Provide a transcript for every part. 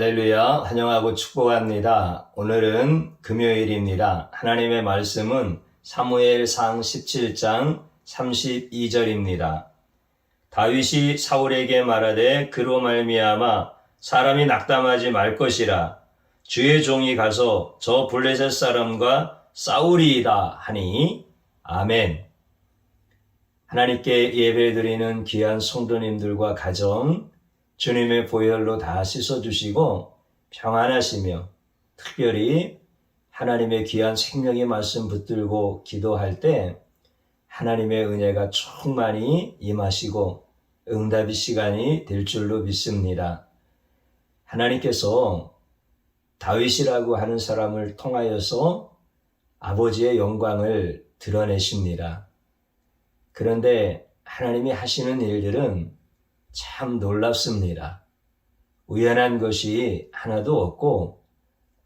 할렐루야, 환영하고 축복합니다. 오늘은 금요일입니다. 하나님의 말씀은 사무엘상 17장 32절입니다. 다윗이 사울에게 말하되 그로 말미암아 사람이 낙담하지 말 것이라. 주의 종이 가서 저 블레셋 사람과 싸우리이다 하니 아멘. 하나님께 예배드리는 귀한 성도님들과 가정, 주님의 보혈로 다 씻어주시고 평안하시며 특별히 하나님의 귀한 생명의 말씀 붙들고 기도할 때 하나님의 은혜가 충만히 임하시고 응답의 시간이 될 줄로 믿습니다. 하나님께서 다윗이라고 하는 사람을 통하여서 아버지의 영광을 드러내십니다. 그런데 하나님이 하시는 일들은 참 놀랍습니다. 우연한 것이 하나도 없고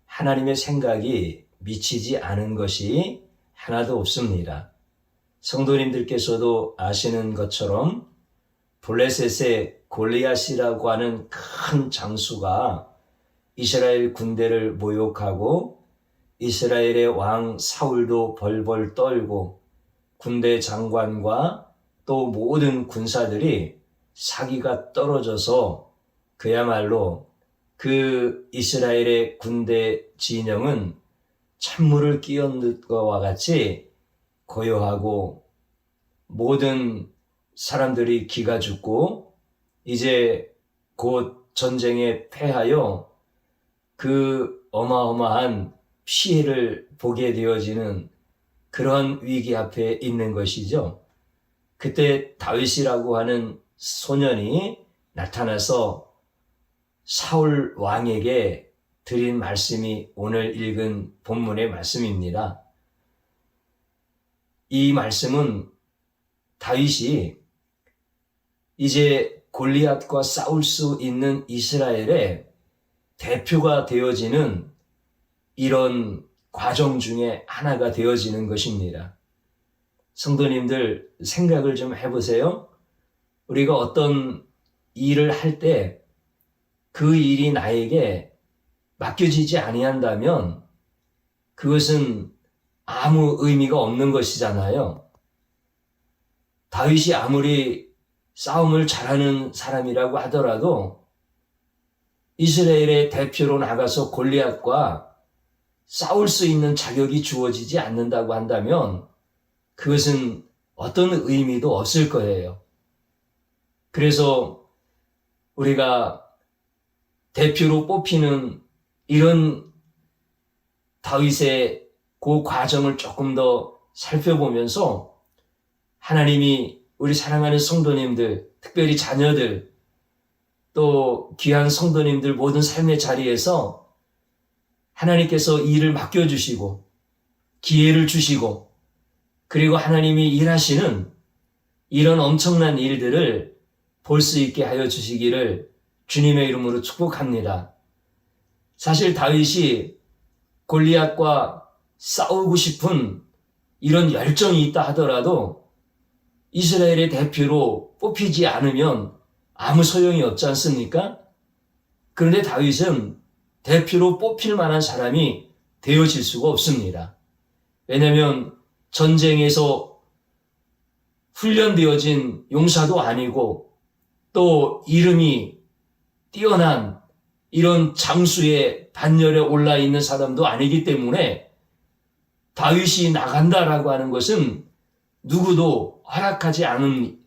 하나님의 생각이 미치지 않은 것이 하나도 없습니다. 성도님들께서도 아시는 것처럼 블레셋의 골리앗이라고 하는 큰 장수가 이스라엘 군대를 모욕하고 이스라엘의 왕 사울도 벌벌 떨고 군대 장관과 또 모든 군사들이 사기가 떨어져서 그야말로 그 이스라엘의 군대 진영은 찬물을 끼얹는 것과 같이 고요하고 모든 사람들이 기가 죽고 이제 곧 전쟁에 패하여 그 어마어마한 피해를 보게 되어지는 그런 위기 앞에 있는 것이죠. 그때 다윗이라고 하는 소년이 나타나서 사울 왕에게 드린 말씀이 오늘 읽은 본문의 말씀입니다. 이 말씀은 다윗이 이제 골리앗과 싸울 수 있는 이스라엘의 대표가 되어지는 이런 과정 중에 하나가 되어지는 것입니다. 성도님들 생각을 좀 해보세요. 우리가 어떤 일을 할 때 그 일이 나에게 맡겨지지 아니한다면 그것은 아무 의미가 없는 것이잖아요. 다윗이 아무리 싸움을 잘하는 사람이라고 하더라도 이스라엘의 대표로 나가서 골리앗과 싸울 수 있는 자격이 주어지지 않는다고 한다면 그것은 어떤 의미도 없을 거예요. 그래서 우리가 대표로 뽑히는 이런 다윗의 그 과정을 조금 더 살펴보면서 하나님이 우리 사랑하는 성도님들, 특별히 자녀들, 또 귀한 성도님들 모든 삶의 자리에서 하나님께서 일을 맡겨주시고 기회를 주시고 그리고 하나님이 일하시는 이런 엄청난 일들을 볼 수 있게 하여 주시기를 주님의 이름으로 축복합니다. 사실 다윗이 골리앗과 싸우고 싶은 이런 열정이 있다 하더라도 이스라엘의 대표로 뽑히지 않으면 아무 소용이 없지 않습니까? 그런데 다윗은 대표로 뽑힐 만한 사람이 되어질 수가 없습니다. 왜냐하면 전쟁에서 훈련되어진 용사도 아니고 또 이름이 뛰어난 이런 장수의 반열에 올라 있는 사람도 아니기 때문에 다윗이 나간다라고 하는 것은 누구도 허락하지 않은,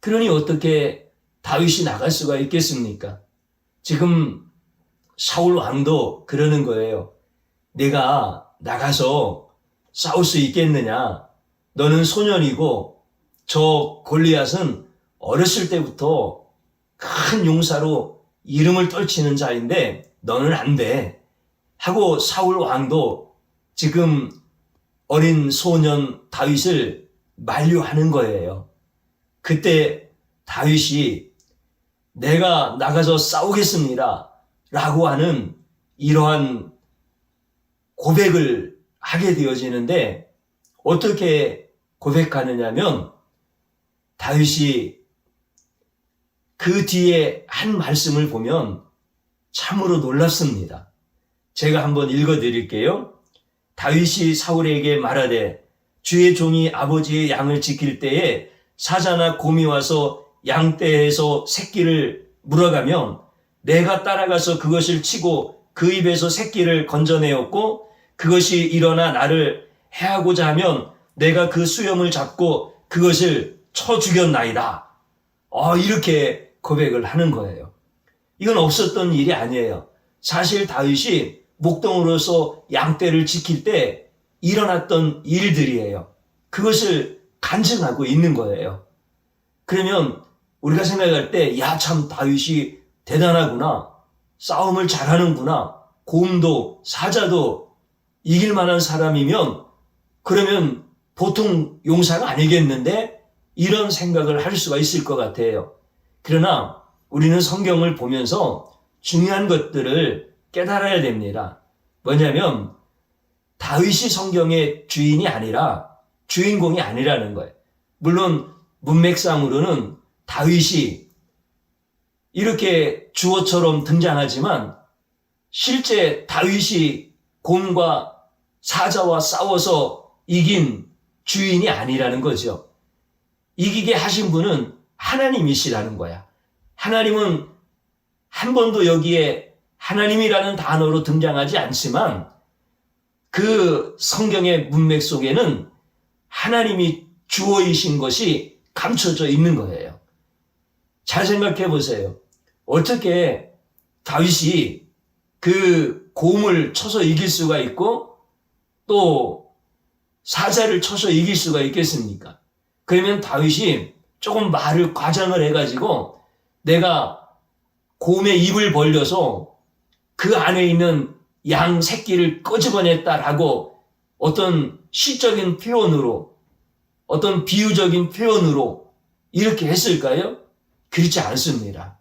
그러니 어떻게 다윗이 나갈 수가 있겠습니까? 지금 사울 왕도 그러는 거예요. 내가 나가서 싸울 수 있겠느냐? 너는 소년이고 저 골리앗은 어렸을 때부터 큰 용사로 이름을 떨치는 자인데 너는 안 돼. 하고 사울 왕도 지금 어린 소년 다윗을 만류하는 거예요. 그때 다윗이 내가 나가서 싸우겠습니다 라고 하는 이러한 고백을 하게 되어지는데 어떻게 고백하느냐면 다윗이 그 뒤에 한 말씀을 보면 참으로 놀랍습니다. 제가 한번 읽어드릴게요. 다윗이 사울에게 말하되 주의 종이 아버지의 양을 지킬 때에 사자나 곰이 와서 양떼에서 새끼를 물어가면 내가 따라가서 그것을 치고 그 입에서 새끼를 건져내었고 그것이 일어나 나를 해하고자 하면 내가 그 수염을 잡고 그것을 쳐 죽였나이다. 이렇게 고백을 하는 거예요. 이건 없었던 일이 아니에요. 사실 다윗이 목동으로서 양떼를 지킬 때 일어났던 일들이에요. 그것을 간증하고 있는 거예요. 그러면 우리가 생각할 때, 야, 참 다윗이 대단하구나. 싸움을 잘하는구나. 곰도 사자도 이길 만한 사람이면 그러면 보통 용사가 아니겠는데? 이런 생각을 할 수가 있을 것 같아요. 그러나 우리는 성경을 보면서 중요한 것들을 깨달아야 됩니다. 뭐냐면 다윗이 성경의 주인이 아니라 주인공이 아니라는 거예요. 물론 문맥상으로는 다윗이 이렇게 주어처럼 등장하지만 실제 다윗이 곰과 사자와 싸워서 이긴 주인이 아니라는 거죠. 이기게 하신 분은 하나님이시라는 거야. 하나님은 한 번도 여기에 하나님이라는 단어로 등장하지 않지만 그 성경의 문맥 속에는 하나님이 주어이신 것이 감춰져 있는 거예요. 잘 생각해 보세요. 어떻게 다윗이 그 곰을 쳐서 이길 수가 있고 또 사자를 쳐서 이길 수가 있겠습니까? 그러면 다윗이 조금 말을 과장을 해가지고 내가 곰의 입을 벌려서 그 안에 있는 양 새끼를 끄집어냈다라고 어떤 시적인 표현으로 어떤 비유적인 표현으로 이렇게 했을까요? 그렇지 않습니다.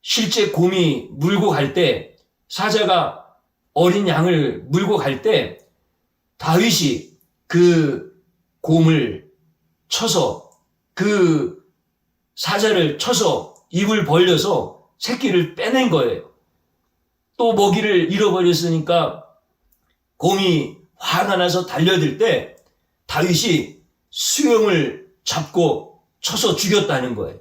실제 곰이 물고 갈 때 사자가 어린 양을 물고 갈 때 다윗이 그 곰을 쳐서 그 사자를 쳐서 입을 벌려서 새끼를 빼낸 거예요. 또 먹이를 잃어버렸으니까 곰이 화가 나서 달려들 때 다윗이 수염을 잡고 쳐서 죽였다는 거예요.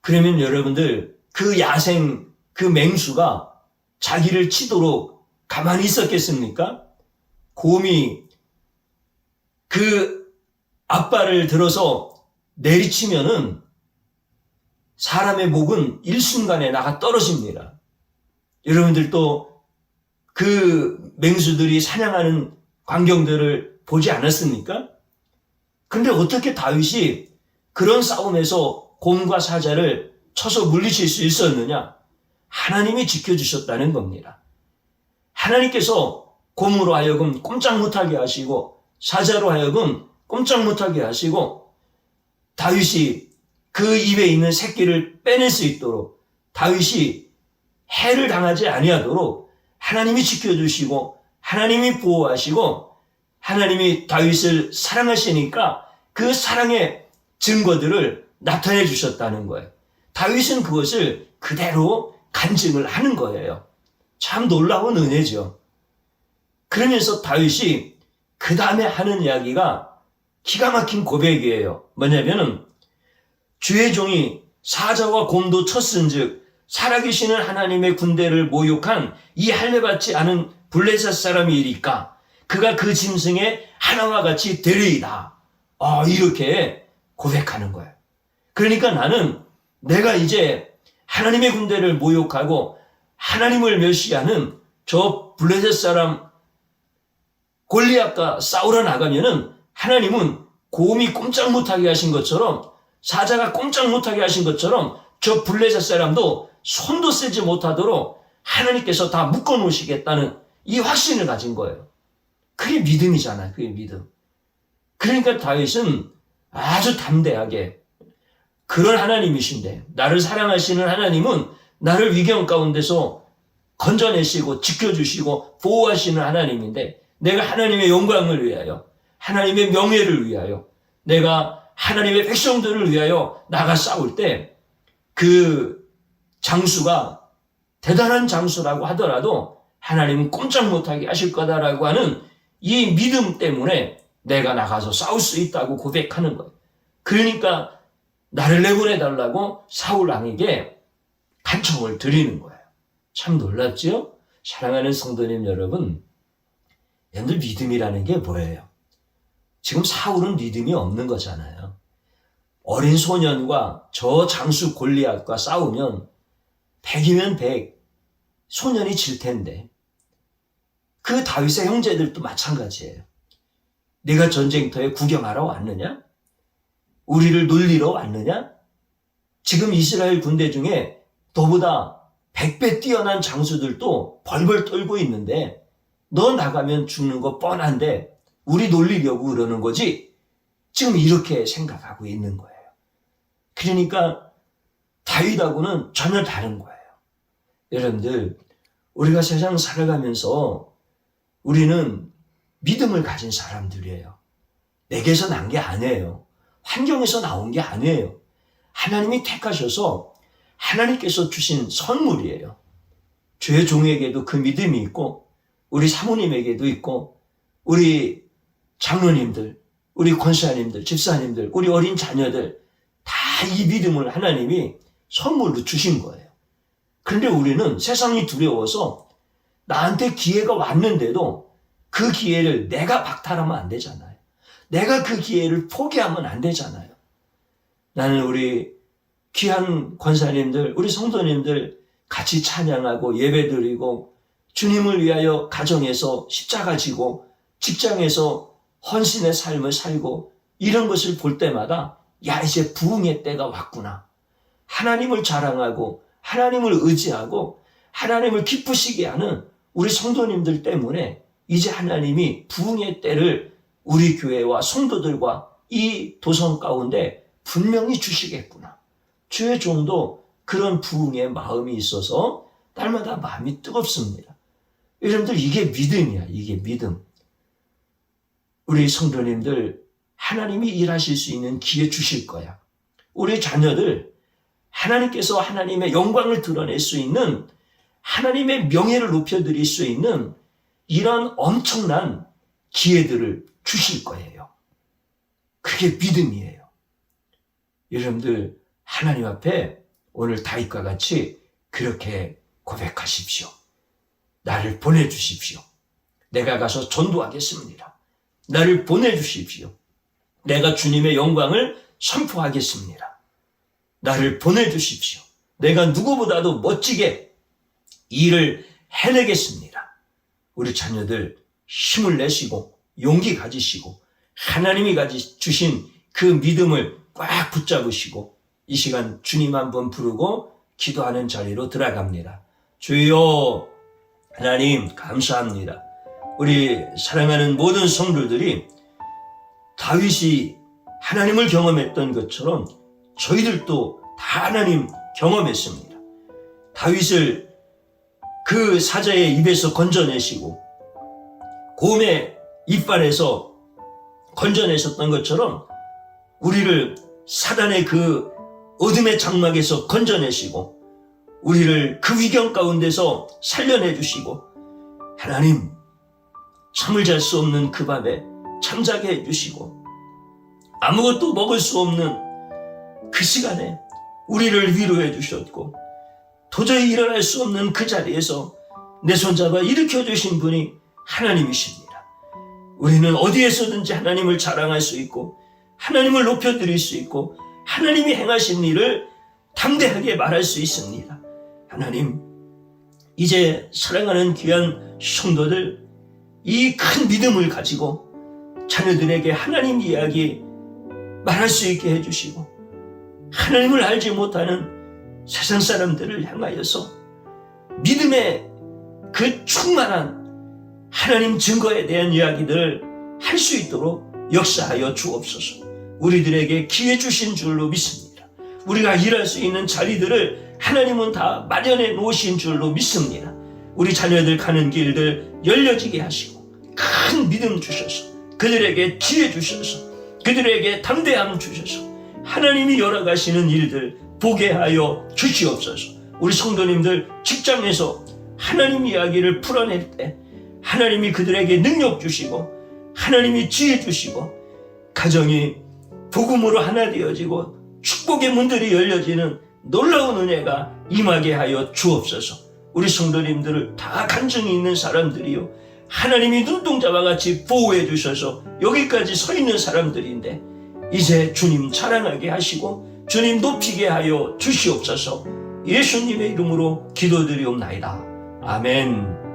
그러면 여러분들 그 야생 그 맹수가 자기를 치도록 가만히 있었겠습니까? 곰이 그 앞발을 들어서 내리치면은 사람의 목은 일순간에 나가 떨어집니다. 여러분들도 그 맹수들이 사냥하는 광경들을 보지 않았습니까? 근데 어떻게 다윗이 그런 싸움에서 곰과 사자를 쳐서 물리칠 수 있었느냐? 하나님이 지켜주셨다는 겁니다. 하나님께서 곰으로 하여금 꼼짝 못하게 하시고 사자로 하여금 꼼짝 못하게 하시고 다윗이 그 입에 있는 새끼를 빼낼 수 있도록 다윗이 해를 당하지 아니하도록 하나님이 지켜주시고 하나님이 보호하시고 하나님이 다윗을 사랑하시니까 그 사랑의 증거들을 나타내 주셨다는 거예요. 다윗은 그것을 그대로 간증을 하는 거예요. 참 놀라운 은혜죠. 그러면서 다윗이 그 다음에 하는 이야기가 기가 막힌 고백이에요. 뭐냐면은 주의 종이 사자와 곰도 쳤은즉 살아계시는 하나님의 군대를 모욕한 이 할례받지 않은 블레셋 사람이리까 그가 그 짐승의 하나와 같이 되리이다. 이렇게 고백하는 거예요. 그러니까 나는 내가 이제 하나님의 군대를 모욕하고 하나님을 멸시하는 저 블레셋 사람 골리앗과 싸우러 나가면은 하나님은 곰이 꼼짝 못하게 하신 것처럼 사자가 꼼짝 못하게 하신 것처럼 저 블레셋 사람도 손도 쓰지 못하도록 하나님께서 다 묶어 놓으시겠다는 이 확신을 가진 거예요. 그게 믿음이잖아요. 그게 믿음. 그러니까 다윗은 아주 담대하게 그런 하나님이신데 나를 사랑하시는 하나님은 나를 위경 가운데서 건져내시고 지켜주시고 보호하시는 하나님인데 내가 하나님의 영광을 위하여 하나님의 명예를 위하여 내가 하나님의 백성들을 위하여 나가 싸울 때 그 장수가 대단한 장수라고 하더라도 하나님은 꼼짝 못하게 하실 거다라고 하는 이 믿음 때문에 내가 나가서 싸울 수 있다고 고백하는 거예요. 그러니까 나를 내보내달라고 사울 왕에게 간청을 드리는 거예요. 참 놀랍지요? 사랑하는 성도님 여러분, 여러분들 믿음이라는 게 뭐예요? 지금 사울은 믿음이 없는 거잖아요. 어린 소년과 저 장수 골리앗과 싸우면 100이면 100, 소년이 질 텐데 그 다윗의 형제들도 마찬가지예요. 네가 전쟁터에 구경하러 왔느냐? 우리를 놀리러 왔느냐? 지금 이스라엘 군대 중에 너보다 100배 뛰어난 장수들도 벌벌 떨고 있는데 너 나가면 죽는 거 뻔한데 우리 놀리려고 그러는 거지? 지금 이렇게 생각하고 있는 거예요. 그러니까 다윗하고는 전혀 다른 거예요. 여러분들, 우리가 세상 살아가면서 우리는 믿음을 가진 사람들이에요. 내게서 난 게 아니에요. 환경에서 나온 게 아니에요. 하나님이 택하셔서 하나님께서 주신 선물이에요. 주의 종에게도 그 믿음이 있고 우리 사모님에게도 있고 우리 장로님들, 우리 권사님들, 집사님들, 우리 어린 자녀들 다 이 믿음을 하나님이 선물로 주신 거예요. 그런데 우리는 세상이 두려워서 나한테 기회가 왔는데도 그 기회를 내가 박탈하면 안 되잖아요. 내가 그 기회를 포기하면 안 되잖아요. 나는 우리 귀한 권사님들, 우리 성도님들 같이 찬양하고 예배드리고 주님을 위하여 가정에서 십자가 지고 직장에서 헌신의 삶을 살고 이런 것을 볼 때마다 야, 이제 부흥의 때가 왔구나. 하나님을 자랑하고 하나님을 의지하고 하나님을 기쁘시게 하는 우리 성도님들 때문에 이제 하나님이 부흥의 때를 우리 교회와 성도들과 이 도성 가운데 분명히 주시겠구나. 주의 종도 그런 부흥의 마음이 있어서 날마다 마음이 뜨겁습니다. 여러분들, 이게 믿음이야. 이게 믿음. 우리 성도님들, 하나님이 일하실 수 있는 기회 주실 거야. 우리 자녀들, 하나님께서 하나님의 영광을 드러낼 수 있는, 하나님의 명예를 높여드릴 수 있는 이런 엄청난 기회들을 주실 거예요. 그게 믿음이에요. 여러분들, 하나님 앞에 오늘 다윗과 같이 그렇게 고백하십시오. 나를 보내주십시오. 내가 가서 전도하겠습니다. 나를 보내주십시오. 내가 주님의 영광을 선포하겠습니다. 나를 보내주십시오. 내가 누구보다도 멋지게 일을 해내겠습니다. 우리 자녀들 힘을 내시고 용기 가지시고 하나님이 주신 그 믿음을 꽉 붙잡으시고 이 시간 주님 한번 부르고 기도하는 자리로 들어갑니다. 주여, 하나님 감사합니다. 우리 사랑하는 모든 성도들이 다윗이 하나님을 경험했던 것처럼 저희들도 다 하나님 경험했습니다. 다윗을 그 사자의 입에서 건져내시고 곰의 이빨에서 건져내셨던 것처럼 우리를 사단의 그 어둠의 장막에서 건져내시고 우리를 그 위경 가운데서 살려내주시고 하나님, 잠을 잘 수 없는 그 밤에 잠자게 해주시고 아무것도 먹을 수 없는 그 시간에 우리를 위로해 주셨고 도저히 일어날 수 없는 그 자리에서 내 손잡아 일으켜 주신 분이 하나님이십니다. 우리는 어디에서든지 하나님을 자랑할 수 있고 하나님을 높여드릴 수 있고 하나님이 행하신 일을 담대하게 말할 수 있습니다. 하나님, 이제 사랑하는 귀한 성도들, 이 큰 믿음을 가지고 자녀들에게 하나님 이야기 말할 수 있게 해주시고 하나님을 알지 못하는 세상 사람들을 향하여서 믿음의 그 충만한 하나님 증거에 대한 이야기들을 할 수 있도록 역사하여 주옵소서. 우리들에게 기회 주신 줄로 믿습니다. 우리가 일할 수 있는 자리들을 하나님은 다 마련해 놓으신 줄로 믿습니다. 우리 자녀들 가는 길들 열려지게 하시고 큰 믿음 주셔서 그들에게 지혜 주셔서 그들에게 담대함 주셔서 하나님이 열어가시는 일들 보게 하여 주시옵소서. 우리 성도님들 직장에서 하나님 이야기를 풀어낼 때 하나님이 그들에게 능력 주시고 하나님이 지혜 주시고 가정이 복음으로 하나 되어지고 축복의 문들이 열려지는 놀라운 은혜가 임하게 하여 주옵소서. 우리 성도님들을 다 간증이 있는 사람들이요, 하나님이 눈동자와 같이 보호해 주셔서 여기까지 서 있는 사람들인데 이제 주님 자랑하게 하시고 주님 높이게 하여 주시옵소서. 예수님의 이름으로 기도드리옵나이다. 아멘.